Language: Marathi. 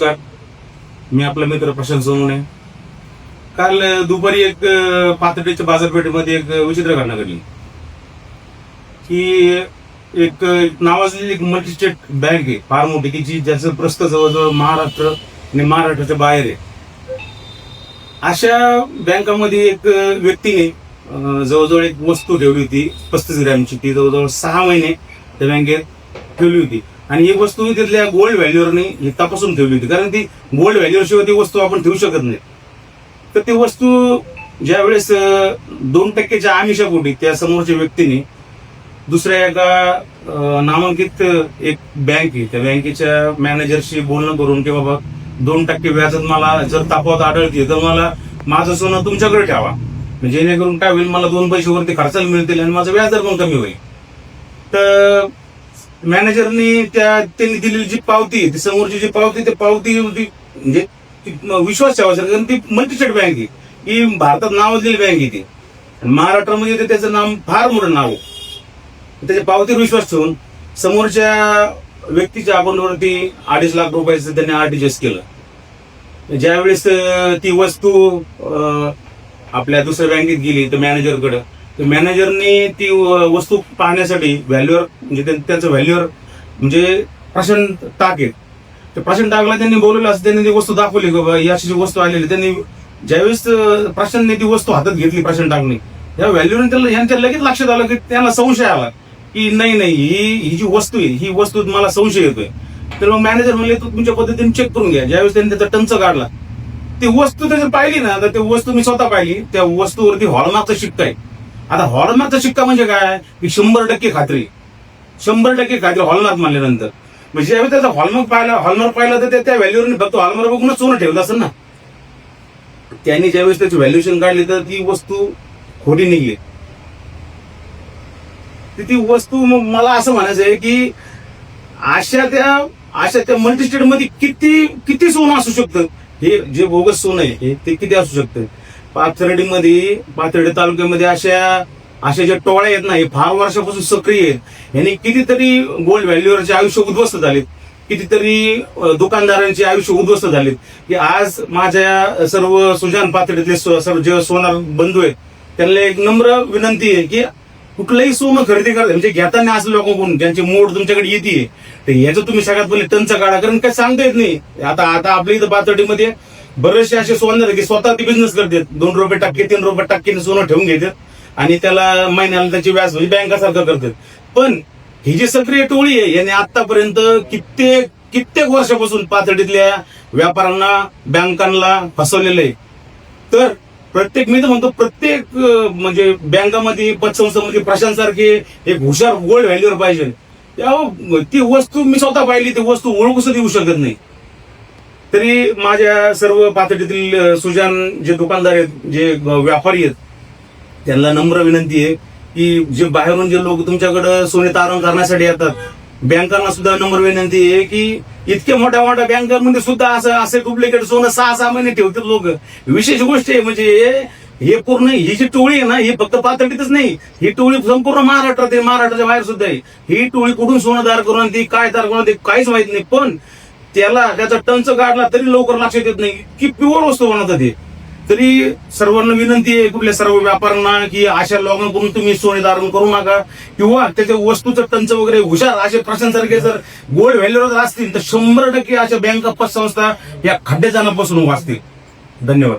नमस्कार. मी आपला मित्र प्रशांत सोनवणे. काल दुपारी एक पाथर्डीच्या बाजारपेठेमध्ये एक विचित्र घटना घडली की एक नावाजलेली एक मल्टी स्टेट बँक आहे फार मोठी की जी ज्याचं प्रस्थ जवळजवळ महाराष्ट्र आणि महाराष्ट्राच्या बाहेर आहे. अशा बँकामध्ये एक व्यक्तीने जवळजवळ एक वस्तू ठेवली होती 35 ग्रॅमची. ती जवळजवळ 6 महिने त्या बँकेत ठेवली होती आणि ही वस्तू तिथल्या गोल्ड व्हॅल्यूवरने ही तपासून ठेवली होती, कारण ती गोल्ड व्हॅल्यूशिवाय ती वस्तू आपण ठेवू शकत नाही. तर ती वस्तू ज्या वेळेस 2% आमिषापोटी त्या समोरच्या व्यक्तीने दुसऱ्या एका नामांकित एक बँक आहे त्या बँकेच्या मॅनेजरशी बोलणं करून की बाबा 2% व्याजात मला जर तापवत आढळते तर मला माझं सोनं तुमच्याकडे ठेवा, जेणेकरून काय होईल मला 2 पैसे वरती खर्चाला मिळतील आणि माझं व्याजदर पण कमी होईल. तर मॅनेजरनी त्यांनी दिलेली जी पावती ती समोरची जी पावती ते पावती म्हणजे विश्वास ठेवायचा, कारण ती मल्टी स्टेट बँक आहे, ही भारतात नावाजलेली बँक आहे ती. महाराष्ट्रामध्ये त्याचं नाव फार मोठं नाव आहे. त्याच्या पावतीवर विश्वास ठेवून समोरच्या व्यक्तीच्या अकाउंटवरती 2.5 लाख रुपयाचं त्यांनी आरटीजीएस केलं. ज्यावेळेस ती वस्तू आपल्या दुसऱ्या बँकेत गेली तर मॅनेजरकडे, तर मॅनेजरनी ती वस्तू पाहण्यासाठी व्हॅल्यूअर म्हणजे त्यांचं व्हॅल्यूअर म्हणजे प्रशांत टाक आहे, तर प्रशांत टाकला त्यांनी बोलवलं असं त्यांनी ती वस्तू दाखवली की बाबा ही अशी जी वस्तू आलेली. त्यांनी ज्यावेळेस प्रशांतने ती वस्तू हातात घेतली प्रशांत टाकने या व्हॅल्यूने त्याला यांच्या लगेच लक्षात आलं की त्यांना संशय आला की नाही ही जी वस्तू आहे ही वस्तू मला संशय येतोय. तर मग मॅनेजर म्हणले तू तुमच्या पद्धतीने चेक करून घ्या. ज्यावेळेस त्यांनी त्याचा टंच काढला ती वस्तू त्याची पाहिली ना, तर ती वस्तू मी स्वतः पाहिली. त्या वस्तूवरती हॉलमार्कचा शिक्का आहे. आता हॉलमार्कचा शिक्का म्हणजे काय की 100% खात्री, 100% खात्री हॉलमार्क मानल्यानंतर. म्हणजे ज्यावेळेस त्याचा हॉलमार्क पाहिला तर त्या व्हॅल्यूवरने फक्त हॉलमार्क बघूनच सोनं ठेवलं असेल ना. त्यांनी ज्यावेळेस त्याची व्हॅल्युएशन काढली तर ती वस्तू खोटी निघली. ती वस्तू मग मला असं म्हणायचं आहे की अशा त्या मल्टी स्टेट मध्ये किती सोनं असू शकतं. हे जे बोगस सोनं आहे ते किती असू शकतं. पाथर्डी तालुक्यामध्ये अशा ज्या टोळ्या आहेत ना हे फार वर्षापासून सक्रिय आहेत. यांनी कितीतरी गोल्ड व्हॅल्यूवरचे आयुष्य उद्ध्वस्त झालेत, कितीतरी दुकानदारांचे आयुष्य उद्ध्वस्त झालेत. की आज माझ्या सर्व सुजान पाथर्डीतले सर्व जे सोनार बंधू आहेत त्यांना एक नम्र विनंती आहे की कुठलंही सोनं खरेदी करा म्हणजे घेताना असं लोकांकडून ज्यांची मोड तुमच्याकडे येते तर याचं तुम्ही सगळ्यात पहिले टंच काढा, कारण काय सांगता येत नाही. आता आपल्या इथं पाथर्डीमध्ये बरेचसे असे सोनार की स्वतः ते बिझनेस करतात, 2% 3% सोनं ठेवून घेतात आणि त्याला महिन्याला त्याची व्याज म्हणजे बँकासारखं करतात. पण ही जी सक्रिय टोळी आहे याने आतापर्यंत कित्येक वर्षापासून पाथर्डीतल्या व्यापाऱ्यांना बँकांना फसवलेलं आहे. तर मी तर म्हणतो प्रत्येक म्हणजे बँकामध्ये पतसंस्थांमध्ये प्रशांतसारखे एक हुशार गोल्ड व्हॅल्यूअर पाहिजे. ती वस्तू मी स्वतः पाहिली, ती वस्तू ओळखू सुद्धा येऊ शकत नाही. तरी माझ्या सर्व पाथर्डीतील सुजान जे दुकानदार आहेत जे व्यापारी आहेत त्यांना नम्र विनंती आहे की जे बाहेरून जे लोक तुमच्याकडे सोने तारण करण्यासाठी येतात बँकांना सुद्धा नम्र विनंती आहे की इतक्या मोठ्या बँकांमध्ये सुद्धा असे डुप्लिकेट सोनं 6 महिने ठेवतात लोक. विशेष गोष्ट आहे म्हणजे हे पूर्ण ही जी टोळी आहे ना ही फक्त पाथर्डीतच नाही, ही टोळी संपूर्ण महाराष्ट्रात आहे, महाराष्ट्राच्या बाहेर सुद्धा आहे. ही टोळी कुठून सोनं तयार करून ती काय तयार करून ते काहीच माहित नाही. पण त्याचा टंच काढला तरी लवकर लक्षात येत नाही की प्युअर वस्तू बनवतात ते. तरी सर्वांना विनंती आहे कुठल्या सर्व व्यापाऱ्यांना की अशा लोकांकडून तुम्ही सोने धारण करू नका, किंवा त्याच्या वस्तूचं टंच वगैरे हुशार असे प्रशांतसारखे जर गोल्ड व्हॅल्यूवर असतील तर 100% अशा बँका पतसंस्था या खड्डे जाण्यापासून वाचतील. धन्यवाद.